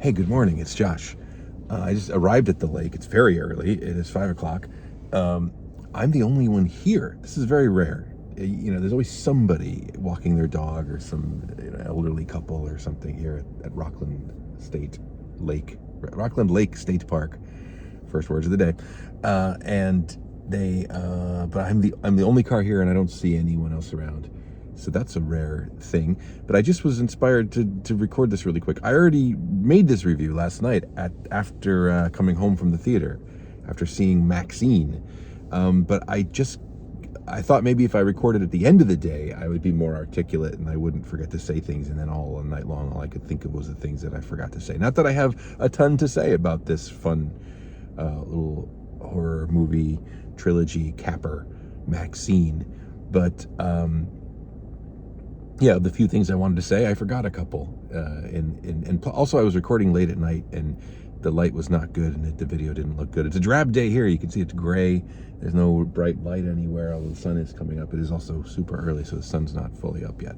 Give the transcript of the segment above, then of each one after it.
Hey, good morning. It's Josh. I just arrived at the lake. It's very early. It is 5 o'clock. I'm the only one here. This is very rare. There's always somebody walking their dog or some elderly couple or something here at Rockland Lake State Park. First words of the day. But I'm the only car here, and I don't see anyone else around. So that's a rare thing. But I just was inspired to record this really quick. I already made this review last night after coming home from the theater, after seeing Maxxxine. But I thought maybe if I recorded at the end of the day, I would be more articulate and I wouldn't forget to say things. And then all night long, all I could think of was the things that I forgot to say. Not that I have a ton to say about this fun little horror movie trilogy capper, Maxxxine. But the few things I wanted to say, I forgot a couple. And also I was recording late at night and the light was not good and the video didn't look good. It's a drab day here. You can see it's gray. There's no bright light anywhere, although the sun is coming up. It is also super early, so the sun's not fully up yet.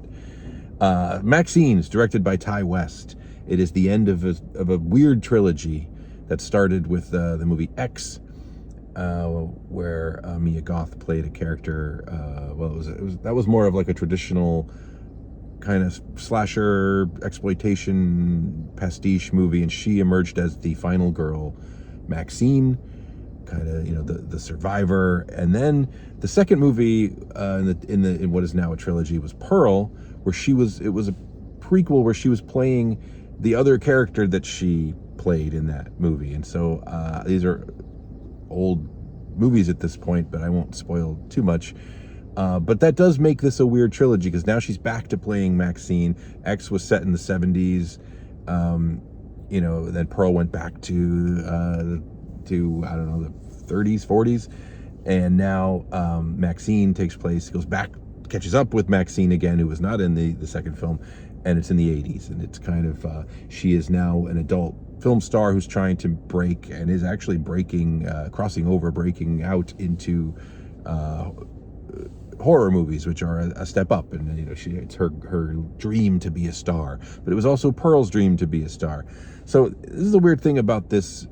Maxxxine is directed by Ty West. It is the end of a weird trilogy that started with the movie X, where Mia Goth played a character. That was more of like a traditional kind of slasher exploitation pastiche movie, and she emerged as the final girl, Maxxxine, kind of the survivor. And then the second movie in what is now a trilogy was Pearl, where it was a prequel where she was playing the other character that she played in that movie. And so these are old movies at this point, but I won't spoil too much. But that does make this a weird trilogy because now she's back to playing Maxxxine. X was set in the 70s. Then Pearl went back to I don't know, the 30s, 40s. And now Maxxxine goes back, catches up with Maxxxine again, who was not in the second film, and it's in the 80s. And it's kind of, she is now an adult film star who's trying to break, and is actually breaking out into horror movies, which are a step up. And it's her dream to be a star, but it was also Pearl's dream to be a star. So this is the weird thing about this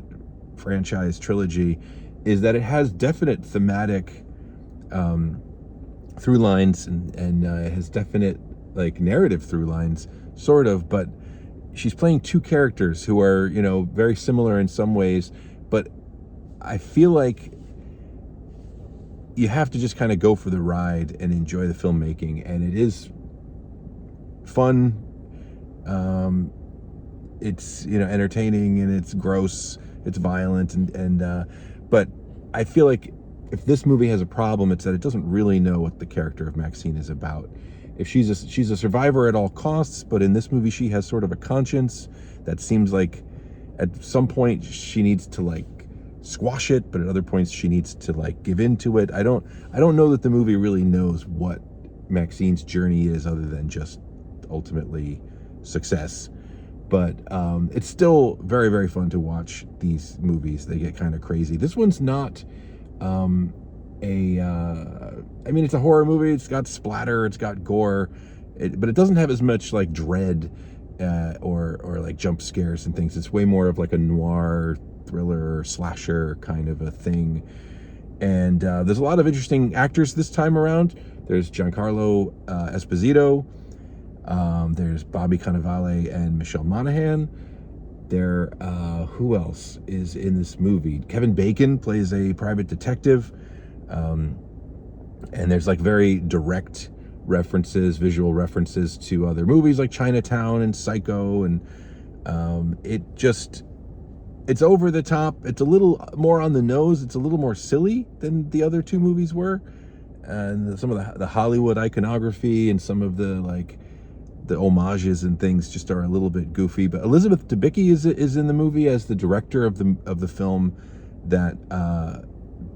franchise trilogy, is that it has definite thematic through lines, and it has definite narrative through lines, sort of, but she's playing two characters who are very similar in some ways, but I feel like you have to just kind of go for the ride and enjoy the filmmaking, and it is fun. It's entertaining, and it's gross, it's violent, but I feel like if this movie has a problem, it's that it doesn't really know what the character of Maxxxine is about. If she's a survivor at all costs, but in this movie she has sort of a conscience that seems like at some point she needs to squash it, but at other points she needs to give into it. I don't know that the movie really knows what Maxxine's journey is, other than just ultimately success. But it's still very, very fun to watch these movies. They get kind of crazy. This one's not it's a horror movie. It's got splatter, it's got gore, but it doesn't have as much dread or jump scares and things. It's way more of a noir thriller slasher kind of a thing. And there's a lot of interesting actors this time around. There's Giancarlo Esposito, there's Bobby Cannavale and Michelle Monaghan. Who else is in this movie? Kevin Bacon plays a private detective, and there's very direct visual references to other movies like Chinatown and Psycho, and it's over the top. It's a little more on the nose. It's a little more silly than the other two movies were. And some of the Hollywood iconography and some of the homages and things just are a little bit goofy. But Elizabeth Debicki is in the movie as the director of the film that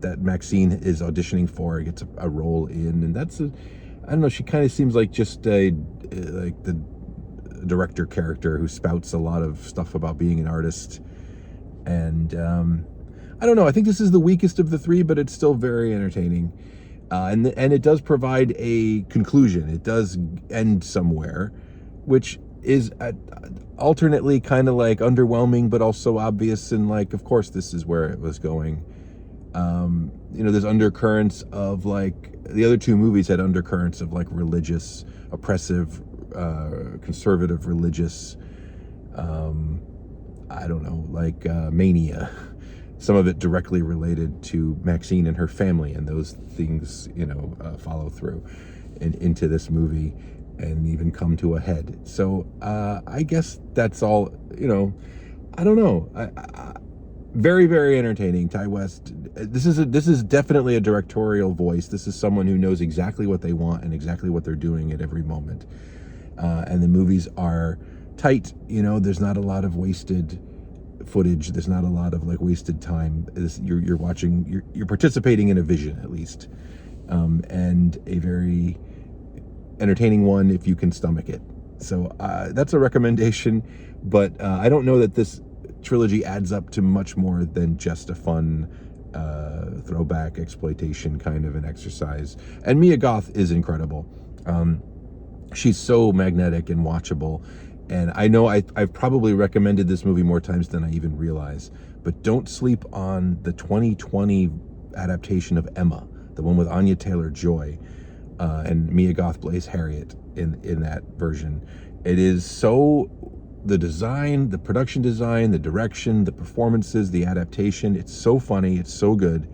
Maxxxine is auditioning for. Gets a role in, and I don't know. She kind of seems like just the director character who spouts a lot of stuff about being an artist. And I don't know. I think this is the weakest of the three, but it's still very entertaining. And it does provide a conclusion. It does end somewhere, which is alternately kind of like underwhelming, but also obvious, and like, of course, this is where it was going. You know, there's undercurrents of like, the other two movies had undercurrents of like religious, oppressive, conservative religious, I don't know, like mania. Some of it directly related to Maxxine and her family, and those things, you know, follow through and into this movie and even come to a head. So I guess that's all, you know, I don't know. Very, very entertaining. Ty West, this is definitely a directorial voice. This is someone who knows exactly what they want and exactly what they're doing at every moment. And the movies are tight, you know, there's not a lot of wasted footage, there's not a lot of like wasted time. You're watching, you're participating in a vision, at least, and a very entertaining one if you can stomach it. So that's a recommendation, but I don't know that this trilogy adds up to much more than just a fun throwback exploitation kind of an exercise. And Mia Goth is incredible. She's so magnetic and watchable. And I know I've probably recommended this movie more times than I even realize, but don't sleep on the 2020 adaptation of Emma, the one with Anya Taylor-Joy, and Mia Goth plays Harriet in that version. It is so, the design, the production design, the direction, the performances, the adaptation, it's so funny, it's so good.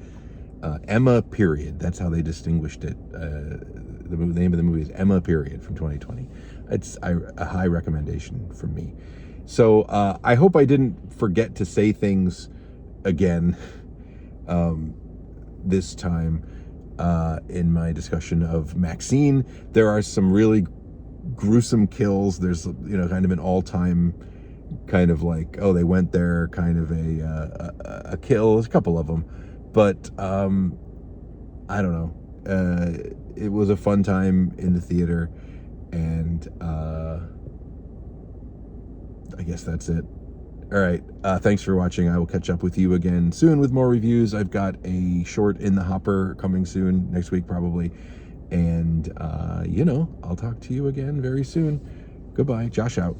Emma period, that's how they distinguished it. The name of the movie is Emma period from 2020. It's a high recommendation from me. So I hope I didn't forget to say things again this time in my discussion of Maxxine. There are some really gruesome kills. There's, you know, kind of an all-time kind of like, oh, they went there kind of a kill. There's a couple of them, but I don't know. It was a fun time in the theater, and I guess that's it. All right, thanks for watching. I will catch up with you again soon with more reviews. I've got a short in the hopper coming soon, next week probably, and you know, I'll talk to you again very soon. Goodbye. Josh out.